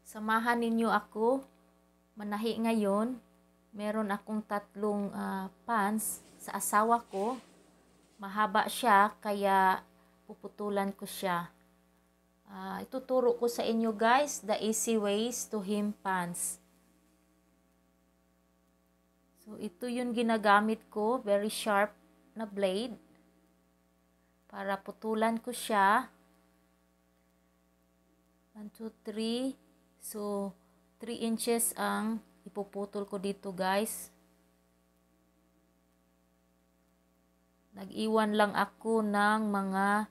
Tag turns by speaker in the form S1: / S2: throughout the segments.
S1: Samahan ninyo ako manahi ngayon. Meron akong tatlong pants sa asawa ko. Mahaba siya kaya puputulan ko siya. Ituturo ko sa inyo guys the easy ways to hem pants. So ito yung ginagamit ko, very sharp na blade para putulan ko siya. 1, 2, 3. So 3 inches ang ipuputol ko dito guys. Nag-iwan lang ako ng mga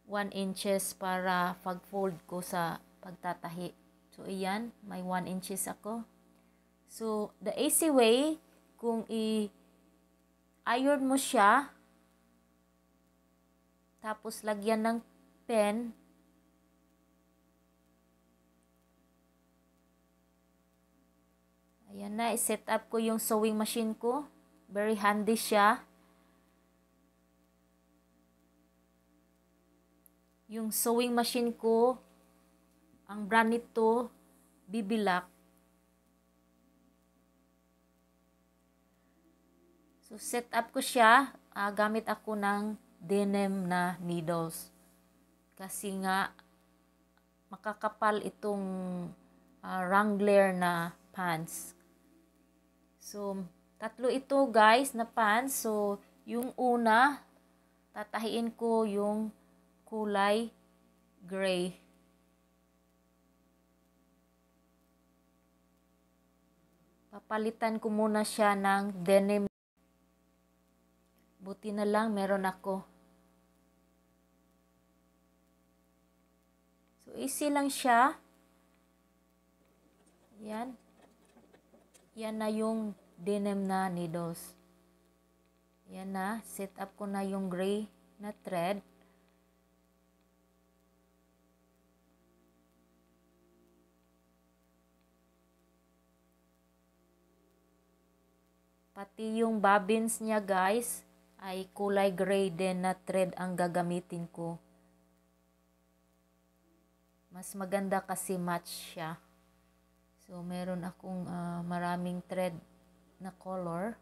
S1: 1 inches para pag-fold ko sa pagtatahi. So ayan, may 1 inches ako. So the easy way, kung i-iron mo siya, tapos lagyan ng pen, ayan na, i-set up ko yung sewing machine ko. Very handy siya. Yung sewing machine ko, ang brand nito, Bibilak. So, set up ko siya. Gamit ako ng denim na needles. Kasi nga, makakapal itong Wrangler na pants. So, tatlo ito guys na pants. So, yung una, tatahiin ko yung kulay gray. Papalitan ko muna siya ng denim. Buti na lang meron ako. So, easy lang siya. Yan. Yan na yung denim na needles. Yan na. Set up ko na yung gray na thread. Pati yung bobbins niya guys ay kulay gray din na thread ang gagamitin ko. Mas maganda kasi match siya. So meron akong maraming thread na color.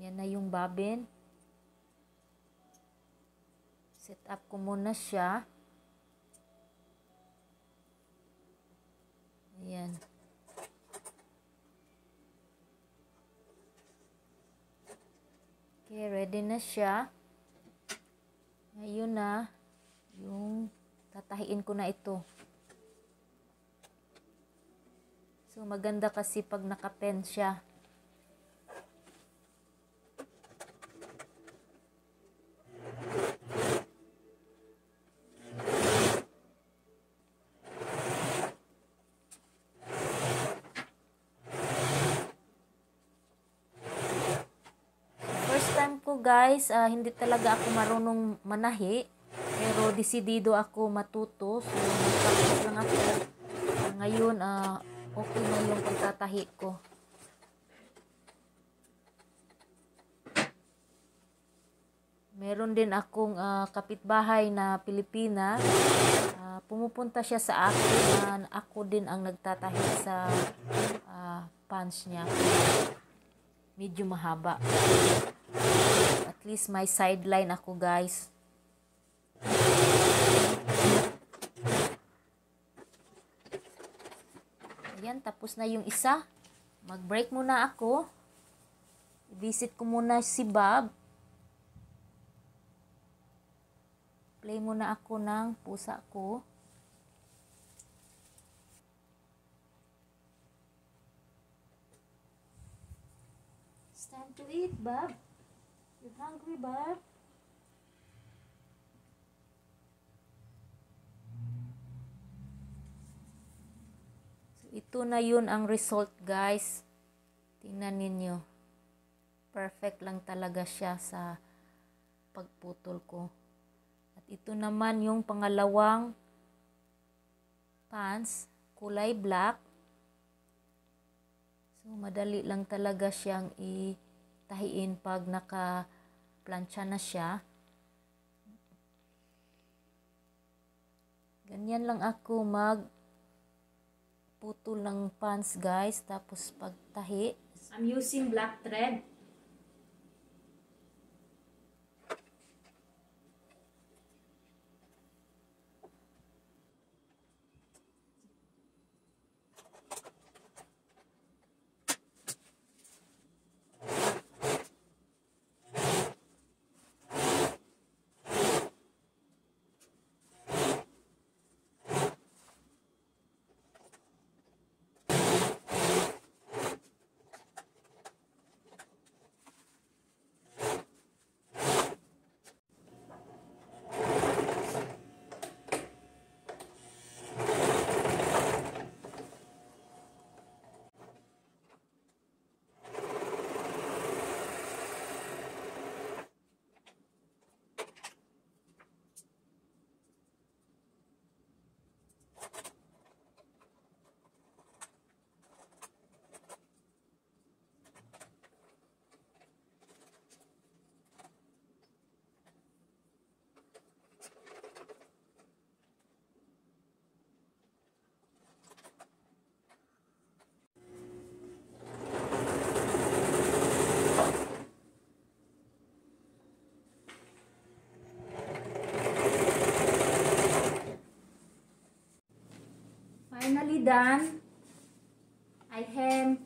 S1: Yan na yung bobbin. Set up ko muna siya. Ayan. Okay, ready na siya. Ngayon na, yung tatahiin ko na ito. So, maganda kasi pag nakapen siya. Guys, hindi talaga ako marunong manahi, pero desidido ako matuto. So, nagpapos lang ako. Ngayon, okay na yung pagtatahi ko. Meron din akong kapitbahay na Pilipina. Pumupunta siya sa akin. Ako din ang nagtatahi sa pants niya. Medyo mahaba. At least may sideline ako guys. Ayan, tapos na yung isa. Mag-break muna ako. I-visit ko muna si Bob. Play muna ako ng pusa ko. It's time to eat, Bob. You hungry, Bob? So, ito na yun ang result, guys. Tingnan ninyo. Perfect lang talaga siya sa pagputol ko. At ito naman yung pangalawang pants, kulay black. So, madali lang talaga siyang tahiin pag naka-plancha na siya. Ganyan lang ako pagputol ng pants, guys, tapos pagtahi. I'm using black thread. Finally done. I hem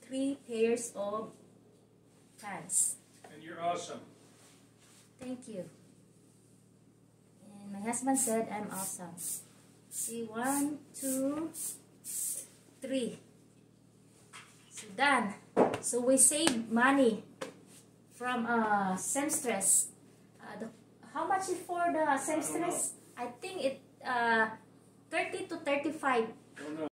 S1: 3 pairs of pants.
S2: And you're awesome.
S1: Thank you. And my husband said I'm awesome. See, 1, 2, 3. So done. So we saved money from seamstress. How much is for the seamstress? I think it 30 to 35